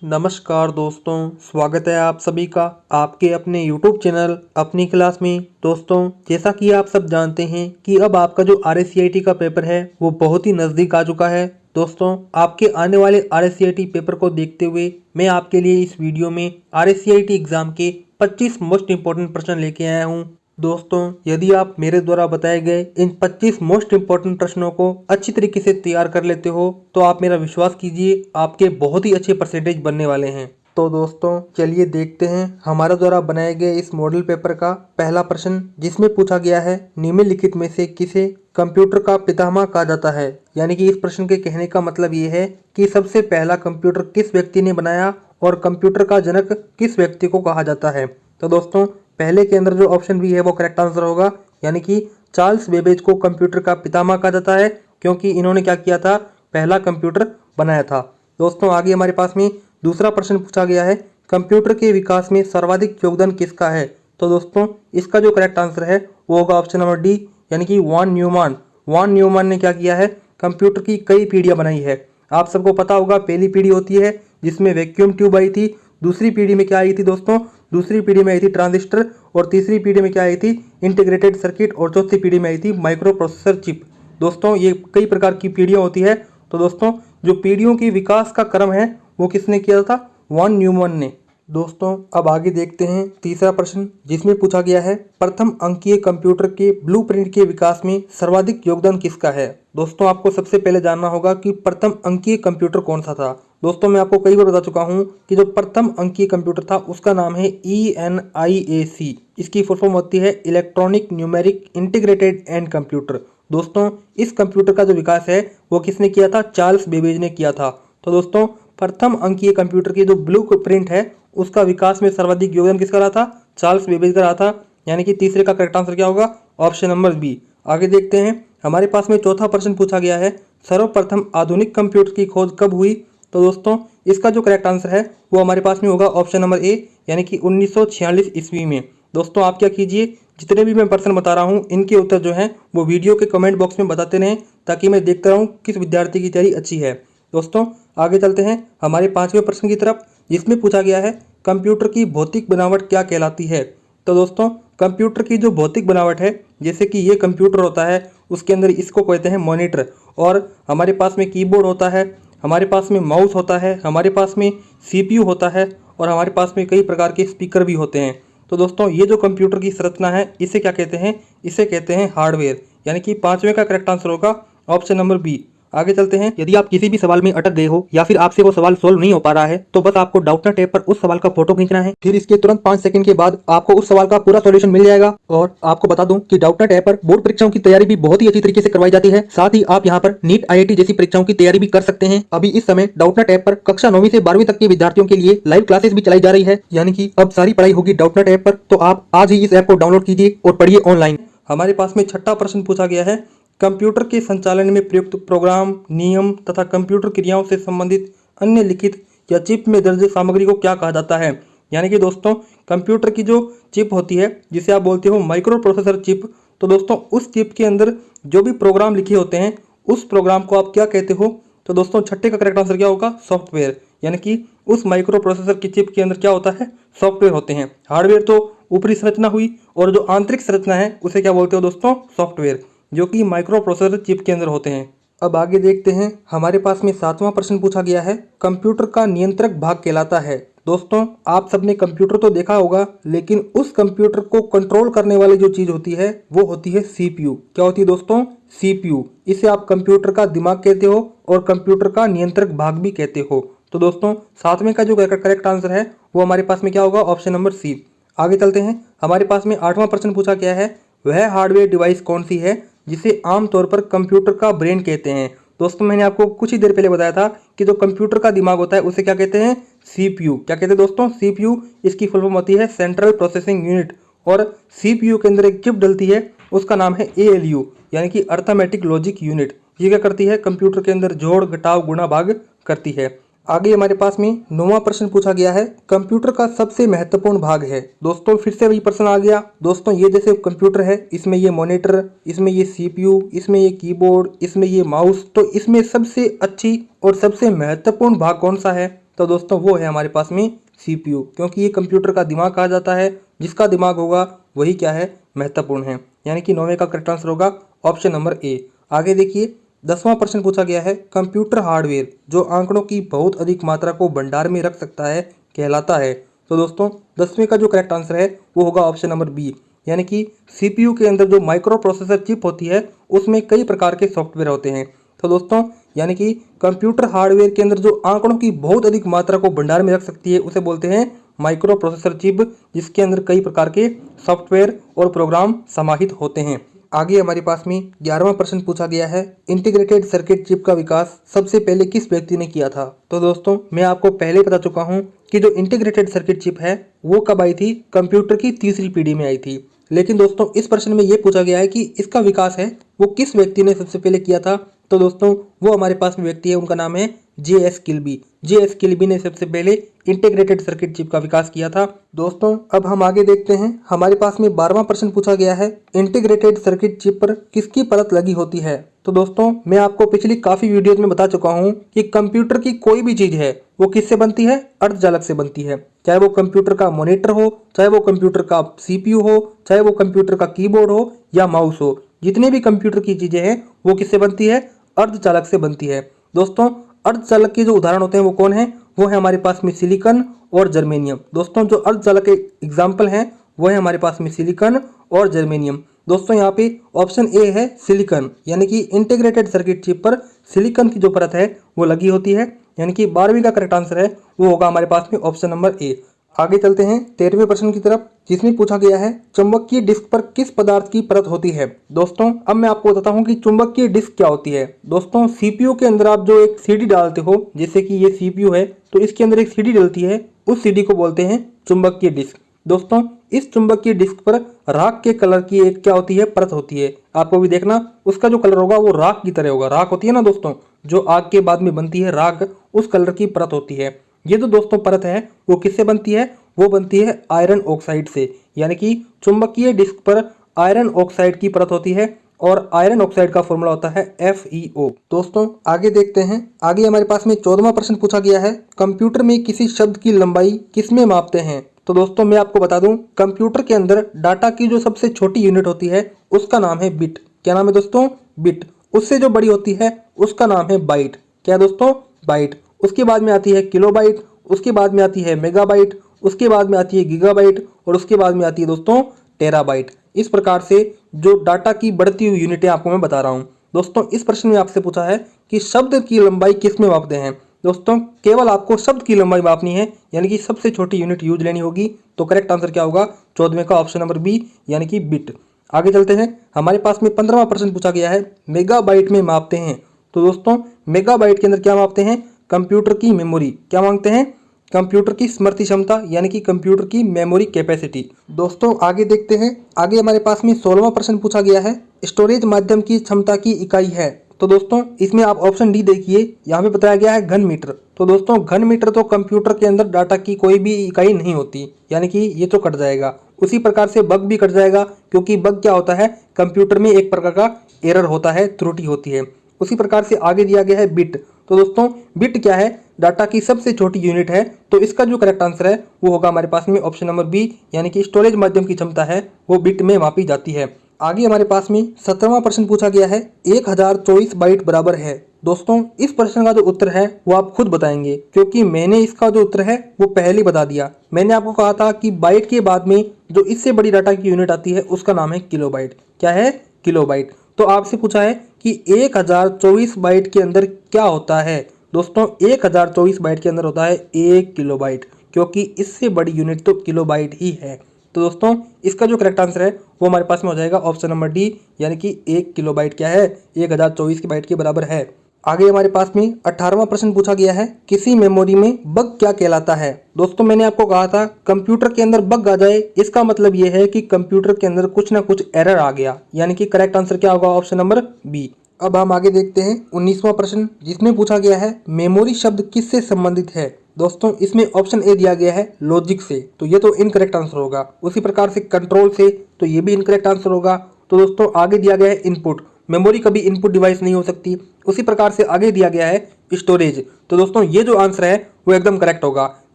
नमस्कार दोस्तों, स्वागत है आप सभी का आपके अपने YouTube चैनल अपनी क्लास में। दोस्तों, जैसा कि आप सब जानते हैं कि अब आपका जो RSCIT का पेपर है वो बहुत ही नज़दीक आ चुका है। दोस्तों, आपके आने वाले RSCIT पेपर को देखते हुए मैं आपके लिए इस वीडियो में RSCIT एग्ज़ाम के 25 मोस्ट इम्पोर्टेंट प्रश्न लेके आया हूँ। दोस्तों, यदि आप मेरे द्वारा बताए गए इन 25 मोस्ट इम्पोर्टेंट प्रश्नों को अच्छी तरीके से तैयार कर लेते हो तो आप मेरा विश्वास कीजिए, आपके बहुत ही अच्छे परसेंटेज बनने वाले हैं। तो दोस्तों, चलिए देखते हैं हमारे द्वारा बनाए गए इस मॉडल पेपर का पहला प्रश्न, जिसमें पूछा गया है निम्नलिखित में से किसे कंप्यूटर का पितामह कहा जाता है। यानी कि इस प्रश्न के कहने का मतलब ये है कि सबसे पहला कंप्यूटर किस व्यक्ति ने बनाया और कंप्यूटर का जनक किस व्यक्ति को कहा जाता है। तो दोस्तों, पहले के अंदर जो ऑप्शन बी है वो करेक्ट आंसर होगा, यानी कि चार्ल्स बेबेज को कंप्यूटर का पितामह कहा जाता है, क्योंकि इन्होंने क्या किया था, पहला कंप्यूटर बनाया था। दोस्तों, आगे हमारे पास में दूसरा प्रश्न पूछा गया है कंप्यूटर के विकास में सर्वाधिक योगदान किसका है। तो दोस्तों, इसका जो करेक्ट आंसर है वो होगा ऑप्शन नंबर डी, यानी कि वॉन न्यूमैन। वॉन न्यूमैन ने क्या किया है, कंप्यूटर की कई पीढ़ियां बनाई है। आप सबको पता होगा, पहली पीढ़ी होती है जिसमें वैक्यूम ट्यूब आई थी, दूसरी पीढ़ी में क्या आई थी दोस्तों, दूसरी पीढ़ी में आई थी ट्रांजिस्टर, और तीसरी पीढ़ी में क्या आई थी, इंटीग्रेटेड सर्किट, और चौथी पीढ़ी में आई थी माइक्रो प्रोसेसर चिप। दोस्तों, ये कई प्रकार की पीढ़ियां होती है। तो दोस्तों, जो पीढ़ियों की विकास का क्रम है वो किसने किया था, वॉन न्यूमैन ने। दोस्तों, अब आगे देखते हैं तीसरा प्रश्न, जिसमें पूछा गया है प्रथम अंकीय कंप्यूटर के ब्लूप्रिंट के विकास में सर्वाधिक योगदान किसका है। दोस्तों, आपको सबसे पहले जानना होगा कि प्रथम अंकीय कंप्यूटर कौन सा था। दोस्तों, मैं आपको कई बार बता चुका हूं कि जो प्रथम अंकीय कंप्यूटर था उसका नाम है ENIAC। इसकी फुल फॉर्म होती है electronic numeric integrated and computer. दोस्तों, इस कंप्यूटर का जो विकास है वो किसने किया था, चार्ल्स बेबेज ने किया था। तो दोस्तों, प्रथम अंकीय कंप्यूटर की जो ब्लू प्रिंट है उसका विकास में सर्वाधिक योगदान किसका रहा था, चार्ल्स बेबेज का रहा था। यानी कि तीसरे का करेक्ट आंसर क्या होगा, ऑप्शन नंबर बी। आगे देखते हैं, हमारे पास में चौथा प्रश्न पूछा गया है सर्वप्रथम आधुनिक कंप्यूटर की खोज कब हुई। तो दोस्तों, इसका जो करेक्ट आंसर है वो हमारे पास में होगा ऑप्शन नंबर ए, यानी कि 1946 ईस्वी में। दोस्तों, आप क्या कीजिए, जितने भी मैं प्रश्न बता रहा हूँ इनके उत्तर जो हैं वो वीडियो के कमेंट बॉक्स में बताते रहें, ताकि मैं देखता रहूँ किस विद्यार्थी की तैयारी अच्छी है। दोस्तों, आगे चलते हैं हमारे पांचवें प्रश्न की तरफ, जिसमें पूछा गया है कंप्यूटर की भौतिक बनावट क्या कहलाती है। तो दोस्तों, कंप्यूटर की जो भौतिक बनावट है, जैसे कि ये कंप्यूटर होता है उसके अंदर इसको कहते हैं मॉनिटर, और हमारे पास में कीबोर्ड होता है, हमारे पास में माउस होता है, हमारे पास में CPU होता है, और हमारे पास में कई प्रकार के स्पीकर भी होते हैं। तो दोस्तों, ये जो कंप्यूटर की संरचना है इसे क्या कहते हैं, इसे कहते हैं हार्डवेयर। यानी कि पांचवें का करेक्ट आंसर होगा ऑप्शन नंबर बी। आगे चलते हैं, यदि आप किसी भी सवाल में अटक गए हो या फिर आपसे वो सवाल सोल्व नहीं हो पा रहा है तो बस आपको डाउटनट ऐप पर उस सवाल का फोटो खींचना है। फिर इसके तुरंत 5 सेकंड के बाद आपको उस सवाल का पूरा सॉल्यूशन मिल जाएगा। और आपको बता दूं कि डाउटनट ऐप पर बोर्ड परीक्षाओं की तैयारी भी बहुत ही अच्छी तरीके से करवाई जाती है। साथ ही आप यहाँ पर नीट IIT जैसी परीक्षाओं की तैयारी भी कर सकते हैं। अभी इस समय डाउटनट ऐप पर कक्षा 9वीं से 12वीं तक के विद्यार्थियों के लिए लाइव क्लासेस भी चलाई जा रही है। यानी कि अब सारी पढ़ाई होगी डाउटनट ऐप पर। तो आप आज ही इस ऐप को डाउनलोड कीजिए और पढ़िए ऑनलाइन। हमारे पास में छठा प्रश्न पूछा गया है कंप्यूटर के संचालन में प्रयुक्त प्रोग्राम, नियम तथा कंप्यूटर क्रियाओं से संबंधित अन्य लिखित या चिप में दर्ज सामग्री को क्या कहा जाता है। यानी कि दोस्तों, कंप्यूटर की जो चिप होती है जिसे आप बोलते हो माइक्रो प्रोसेसर चिप, तो दोस्तों उस चिप के अंदर जो भी प्रोग्राम लिखे होते हैं उस प्रोग्राम को आप क्या कहते हो। तो दोस्तों, छठे का करेक्ट आंसर क्या होगा, सॉफ्टवेयर। यानी कि उस माइक्रो प्रोसेसर की चिप के अंदर क्या होता है, सॉफ्टवेयर होते हैं। हार्डवेयर तो ऊपरी संरचना हुई, और जो आंतरिक संरचना है उसे क्या बोलते हो दोस्तों, सॉफ्टवेयर, जो कि माइक्रो प्रोसेसर चिप के अंदर होते हैं। अब आगे देखते हैं, हमारे पास में सातवां प्रश्न पूछा गया है कंप्यूटर का नियंत्रक भाग कहलाता है। दोस्तों, आप सबने कंप्यूटर तो देखा होगा, लेकिन उस कंप्यूटर को कंट्रोल करने वाली जो चीज होती है वो होती है CPU। क्या होती है दोस्तों, CPU। इसे आप कंप्यूटर का दिमाग कहते हो और कंप्यूटर का नियंत्रक भाग भी कहते हो। तो दोस्तों, सातवें का जो करेक्ट आंसर है वो हमारे पास में क्या होगा, ऑप्शन नंबर सी। आगे चलते हैं, हमारे पास में आठवां प्रश्न पूछा गया है वह हार्डवेयर डिवाइस कौन सी है जिसे आमतौर पर कंप्यूटर का ब्रेन कहते हैं। दोस्तों, मैंने आपको कुछ ही देर पहले बताया था कि जो कंप्यूटर का दिमाग होता है उसे क्या कहते हैं, CPU। क्या कहते हैं दोस्तों, CPU। इसकी फुल फॉर्म होती है सेंट्रल प्रोसेसिंग यूनिट, और CPU के अंदर एक चिप डलती है उसका नाम है ALU, यानी कि अर्थमेटिक लॉजिक यूनिट। ये क्या करती है, कंप्यूटर के अंदर जोड़, घटाव, गुणा, भाग करती है। आगे हमारे पास में 9वां प्रश्न पूछा गया है कंप्यूटर का सबसे महत्वपूर्ण भाग है। दोस्तों, फिर से वही प्रश्न आ गया। दोस्तों, ये जैसे कंप्यूटर है, इसमें ये मॉनिटर, इसमें ये CPU, इसमें ये कीबोर्ड, इसमें ये माउस, तो इसमें सबसे अच्छी और सबसे महत्वपूर्ण भाग कौन सा है। तो दोस्तों वो है हमारे पास में CPU, क्योंकि ये कंप्यूटर का दिमाग कहा जाता है। जिसका दिमाग होगा वही क्या है, महत्वपूर्ण है। यानी कि 9वें का करेक्ट आंसर होगा ऑप्शन नंबर ए। आगे देखिए 10वां प्रश्न पूछा गया है, कंप्यूटर हार्डवेयर जो आंकड़ों की बहुत अधिक मात्रा को भंडार में रख सकता है कहलाता है। तो दोस्तों 10वें का जो करेक्ट आंसर है वो होगा ऑप्शन नंबर बी। यानी कि CPU के अंदर जो माइक्रो प्रोसेसर चिप होती है उसमें कई प्रकार के सॉफ्टवेयर होते हैं। तो दोस्तों यानी कि कंप्यूटर हार्डवेयर के अंदर जो आंकड़ों की बहुत अधिक मात्रा को भंडार में रख सकती है उसे बोलते हैं माइक्रो प्रोसेसर चिप, जिसके अंदर कई प्रकार के सॉफ्टवेयर और प्रोग्राम समाहित होते हैं। आगे हमारे पास में 11वां प्रश्न पूछा गया है, इंटीग्रेटेड सर्किट चिप का विकास सबसे पहले किस व्यक्ति ने किया था। तो दोस्तों मैं आपको पहले बता चुका हूं कि जो इंटीग्रेटेड सर्किट चिप है वो कब आई थी, कंप्यूटर की तीसरी पीढ़ी में आई थी। लेकिन दोस्तों इस प्रश्न में ये पूछा गया है कि इसका विकास है वो किस व्यक्ति ने सबसे पहले किया था। तो दोस्तों वो हमारे पास में व्यक्ति है, उनका नाम है J.S. किल्बी। J.S. किल्बी ने सबसे पहले इंटीग्रेटेड सर्किट चिप का विकास किया था। दोस्तों अब हम आगे देखते हैं, हमारे पास में 12वां प्रश्न पूछा गया है, इंटीग्रेटेड सर्किट चिप पर किसकी परत लगी होती है। तो दोस्तों मैं आपको पिछली काफी वीडियोज में बता चुका हूं कि कंप्यूटर की कोई भी चीज है वो किससे बनती है, अर्धचालक से बनती है। चाहे वो कंप्यूटर का मॉनिटर हो, चाहे वो कंप्यूटर का CPU हो, चाहे वो कंप्यूटर का कीबोर्ड हो या माउस हो, जितने भी कंप्यूटर की चीजें हैं वो किससे बनती है, अर्धचालक से बनती है। दोस्तों अर्धचालक के जो उदाहरण होते हैं वो कौन है, वो है हमारे पास में सिलिकॉन और जर्मेनियम। दोस्तों जो अर्धचालक के एग्जाम्पल हैं वो है हमारे पास में सिलिकॉन और जर्मेनियम। दोस्तों यहाँ पे ऑप्शन ए है सिलिकॉन, यानी कि इंटीग्रेटेड सर्किट चिप पर सिलिकॉन की जो परत है वो लगी होती है। यानी कि 12वीं का करेक्ट आंसर है वो होगा हमारे पास में ऑप्शन नंबर ए। आगे चलते हैं 13वें प्रश्न की तरफ, जिसमें पूछा गया है चुंबकीय डिस्क पर किस पदार्थ की परत होती है। दोस्तों अब मैं आपको बताता हूं कि चुंबकीय डिस्क क्या होती है। दोस्तों CPU के अंदर आप जो एक CD डालते हो, जैसे कि ये CPU है तो इसके अंदर एक CD डलती है, उस CD को बोलते हैं चुंबकीय डिस्क। दोस्तों इस चुंबकीय डिस्क पर राख के कलर की एक क्या होती है, परत होती है। आपको भी देखना उसका जो कलर होगा वो राख की तरह होगा। राख होती है ना दोस्तों, जो आग के बाद में बनती है राख, उस कलर की परत होती है। ये जो दोस्तों परत है वो किससे बनती है, वो बनती है आयरन ऑक्साइड से। यानी कि चुंबकीय डिस्क पर आयरन ऑक्साइड की परत होती है और आयरन ऑक्साइड का फॉर्मूला होता है FeO। दोस्तों आगे देखते हैं, आगे हमारे पास में 14वां प्रश्न पूछा गया है, कंप्यूटर में किसी शब्द की लंबाई किसमें मापते हैं। तो दोस्तों मैं आपको बता दूं, कंप्यूटर के अंदर डाटा की जो सबसे छोटी यूनिट होती है उसका नाम है बिट। क्या नाम है दोस्तों, बिट। उससे जो बड़ी होती है उसका नाम है बाइट। क्या दोस्तों, बाइट। उसके बाद में आती है किलोबाइट, उसके बाद में आती है मेगाबाइट, उसके बाद में आती है गीगाबाइट और उसके बाद में आती है दोस्तों टेराबाइट। इस प्रकार से जो डाटा की बढ़ती हुई यूनिटें आपको मैं बता रहा हूं। दोस्तों इस प्रश्न में आपसे पूछा है कि शब्द की लंबाई किस में मापते हैं। दोस्तों केवल आपको शब्द की लंबाई मापनी है, यानी कि सबसे छोटी यूनिट यूज लेनी होगी। तो करेक्ट आंसर क्या होगा, 14वें का ऑप्शन नंबर बी, यानी कि बिट। आगे चलते हैं, हमारे पास में 15वां प्रश्न पूछा गया है, मेगाबाइट में मापते हैं। तो दोस्तों मेगाबाइट के अंदर क्या मापते हैं, कंप्यूटर की मेमोरी। क्या मांगते हैं, कंप्यूटर की स्मृति क्षमता, यानी कि कंप्यूटर की मेमोरी कैपेसिटी। दोस्तों आगे देखते हैं, आगे हमारे पास में 16वां प्रश्न पूछा गया है, स्टोरेज माध्यम की क्षमता की इकाई है। तो दोस्तों इसमें आप ऑप्शन डी देखिए, यहाँ पे बताया गया है घन मीटर। तो दोस्तों घन मीटर तो कंप्यूटर के अंदर डाटा की कोई भी इकाई नहीं होती, यानी कि ये तो कट जाएगा। उसी प्रकार से बग भी कट जाएगा, क्योंकि बग क्या होता है, कंप्यूटर में एक प्रकार का एरर होता है, त्रुटि होती है। उसी प्रकार से आगे दिया गया है बिट। तो दोस्तों बिट क्या है, डाटा की सबसे छोटी यूनिट है। तो इसका जो करेक्ट आंसर है वो होगा हमारे पास में ऑप्शन नंबर बी, यानी कि स्टोरेज माध्यम की क्षमता है वो बिट में मापी जाती है। आगे हमारे पास में 17वां प्रश्न पूछा गया है, 1024 बाइट बराबर है। दोस्तों इस प्रश्न का जो उत्तर है वो आप खुद बताएंगे, क्योंकि मैंने इसका जो उत्तर है वो पहले बता दिया। मैंने आपको कहा था कि बाइट के बाद में जो इससे बड़ी डाटा की यूनिट आती है उसका नाम है किलोबाइट। क्या है, किलोबाइट। तो आपसे पूछा है कि 1024 बाइट के अंदर क्या होता है। दोस्तों 1024 बाइट के अंदर होता है 1 किलोबाइट, क्योंकि इससे बड़ी यूनिट तो किलोबाइट ही है। तो दोस्तों इसका जो करेक्ट आंसर है वो हमारे पास में हो जाएगा ऑप्शन नंबर डी, यानी कि 1 किलोबाइट क्या है, 1024 की बाइट के बराबर है। आगे हमारे पास में 18वां प्रश्न पूछा गया है, किसी मेमोरी में बग क्या कहलाता है। दोस्तों मैंने आपको कहा था कंप्यूटर के अंदर बग आ जाए इसका मतलब ये है कि कंप्यूटर के अंदर कुछ ना कुछ एरर आ गया, यानी कि करेक्ट आंसर क्या होगा, ऑप्शन नंबर बी। अब हम आगे देखते हैं 19वां प्रश्न, जिसमें पूछा गया है मेमोरी शब्द किससे संबंधित है। दोस्तों इसमें ऑप्शन ए दिया गया है लॉजिक से, तो ये तो इनकरेक्ट आंसर होगा। उसी प्रकार से कंट्रोल से, तो ये भी इनकरेक्ट आंसर होगा। तो दोस्तों आगे दिया गया है इनपुट। मेमोरी कभी इनपुट डिवाइस नहीं हो सकती। उसी प्रकार से आगे दिया गया है स्टोरेज। तो दोस्तों ये जो आंसर है वो एकदम करेक्ट होगा।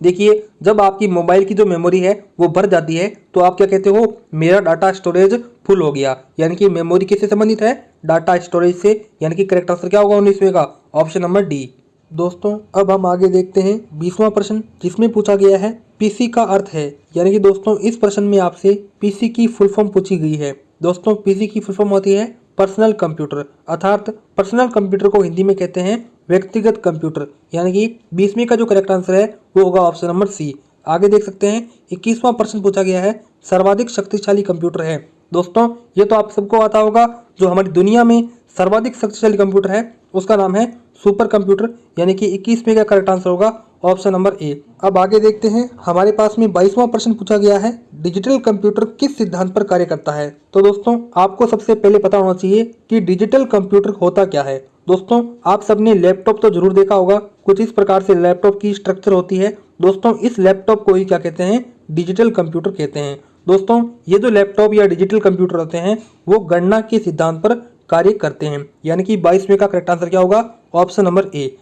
देखिए, जब आपकी मोबाइल की जो मेमोरी है वो भर जाती है तो आप क्या कहते हो, मेरा डाटा स्टोरेज फुल हो गया। यानी कि मेमोरी किससे संबंधित है, डाटा स्टोरेज से। यानी कि करेक्ट आंसर क्या होगा 19वें का, ऑप्शन नंबर डी। दोस्तों अब हम आगे देखते हैं 20वां प्रश्न, जिसमें पूछा गया है पीसी का अर्थ है। यानी कि दोस्तों इस प्रश्न में आपसे पीसी की फुल फॉर्म पूछी गई है। दोस्तों पीसी की फुल फॉर्म होती है पर्सनल कंप्यूटर, अर्थात पर्सनल कंप्यूटर को हिंदी में कहते हैं व्यक्तिगत कंप्यूटर। यानी कि 20वें का जो करेक्ट आंसर है वो होगा ऑप्शन नंबर सी। आगे देख सकते हैं 21वां प्रश्न पूछा गया है सर्वाधिक शक्तिशाली कंप्यूटर है। दोस्तों ये तो आप सबको आता होगा, जो हमारी दुनिया में सर्वाधिक शक्तिशाली कंप्यूटर है उसका नाम है सुपर कंप्यूटर। यानी कि 21वें का करेक्ट आंसर होगा ऑप्शन नंबर ए। अब आगे देखते हैं, हमारे पास में 22वां प्रश्न पूछा गया है डिजिटल कंप्यूटर किस सिद्धांत पर कार्य करता है। तो दोस्तों आपको सबसे पहले पता होना चाहिए कि डिजिटल कंप्यूटर होता क्या है। दोस्तों आप सबने लैपटॉप तो जरूर देखा होगा, कुछ इस प्रकार से लैपटॉप की स्ट्रक्चर होती है। दोस्तों इस लैपटॉप को ही क्या कहते हैं, डिजिटल कंप्यूटर कहते हैं। दोस्तों ये जो लैपटॉप या डिजिटल कंप्यूटर होते हैं वो गणना के सिद्धांत पर कार्य करते हैं। यानी कि 22वें का करेक्ट आंसर क्या होगा, ऑप्शन नंबर ए।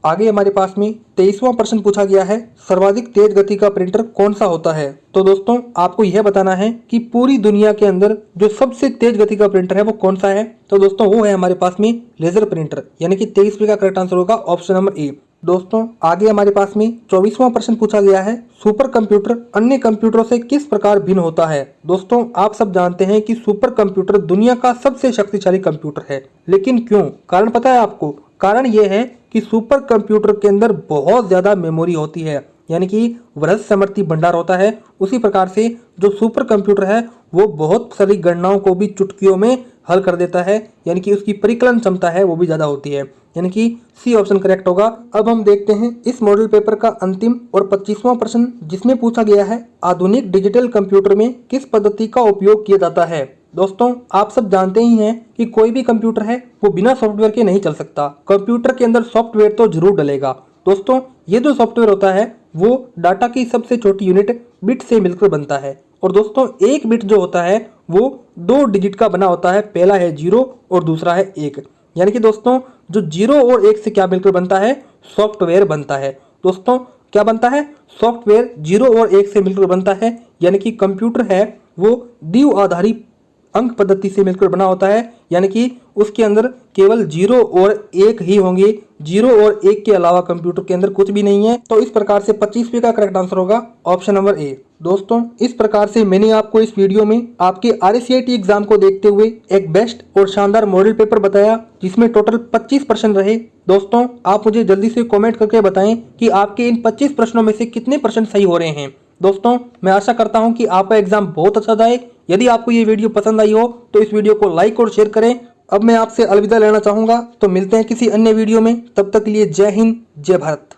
आगे हमारे पास में 23वां प्रश्न पूछा गया है सर्वाधिक तेज गति का प्रिंटर कौन सा होता है। तो दोस्तों आपको यह बताना है कि पूरी दुनिया के अंदर जो सबसे तेज गति का प्रिंटर है वो कौन सा है। तो दोस्तों वो है हमारे पास में लेजर प्रिंटर। यानी कि 23वें का करेक्ट आंसर होगा ऑप्शन नंबर ए। दोस्तों आगे हमारे पास में 24वां प्रश्न पूछा गया है सुपर कंप्यूटर अन्य कंप्यूटरों से किस प्रकार भिन्न होता है। दोस्तों आप सब जानते हैं कि सुपर कंप्यूटर दुनिया का सबसे शक्तिशाली कंप्यूटर है, लेकिन क्यों, कारण पता है आपको। कारण यह है कि सुपर कंप्यूटर के अंदर बहुत ज्यादा मेमोरी होती है, यानी कि वृहद सामर्थ्य भंडार होता है। उसी प्रकार से जो सुपर कंप्यूटर है वो बहुत सारी गणनाओं को भी चुटकियों में हल कर देता है। यानी कि उसकी परिकलन क्षमता है वो भी ज्यादा होती है। यानी कि सी ऑप्शन करेक्ट होगा। अब हम देखते हैं इस मॉडल पेपर का अंतिम और 25वां प्रश्न, जिसमें पूछा गया है आधुनिक डिजिटल कंप्यूटर में किस पद्धति का उपयोग किया जाता है। दोस्तों आप सब जानते ही हैं कि कोई भी कंप्यूटर है वो बिना सॉफ्टवेयर के नहीं चल सकता। कंप्यूटर के अंदर सॉफ्टवेयर तो जरूर डलेगा। दोस्तों ये जो सॉफ्टवेयर होता है वो डाटा की सबसे छोटी यूनिट बिट से मिलकर बनता है। और दोस्तों एक बिट जो होता है वो 2 डिजिट का बना होता है, पहला है 0 और दूसरा है 1। यानी कि दोस्तों जो 0 और 1 से क्या मिलकर बनता है, सॉफ्टवेयर बनता है। दोस्तों क्या बनता है, सॉफ्टवेयर 0 और 1 से मिलकर बनता है। यानी कि कंप्यूटर है वो द्विआधारी अंक पद्धति से मिलकर बना होता है। यानी कि उसके अंदर केवल 0 और 1 ही होंगे, 0 और 1 के अलावा कंप्यूटर के अंदर कुछ भी नहीं है। तो इस प्रकार से 25वें का करेक्ट आंसर होगा ऑप्शन नंबर ए। दोस्तों इस प्रकार से मैंने आपको इस वीडियो में आपके RSCIT एग्जाम को देखते हुए एक बेस्ट और शानदार मॉडल पेपर बताया, जिसमें टोटल 25 प्रश्न रहे। दोस्तों आप मुझे जल्दी से कमेंट करके बताएं कि आपके इन 25 प्रश्नों में से कितने प्रश्न सही हो रहे हैं। दोस्तों मैं आशा करता हूं कि आपका एग्जाम बहुत अच्छा जाए। यदि आपको ये वीडियो पसंद आई हो तो इस वीडियो को लाइक और शेयर करें। अब मैं आपसे अलविदा लेना चाहूंगा, तो मिलते हैं किसी अन्य वीडियो में। तब तक के लिए जय हिंद, जय भारत।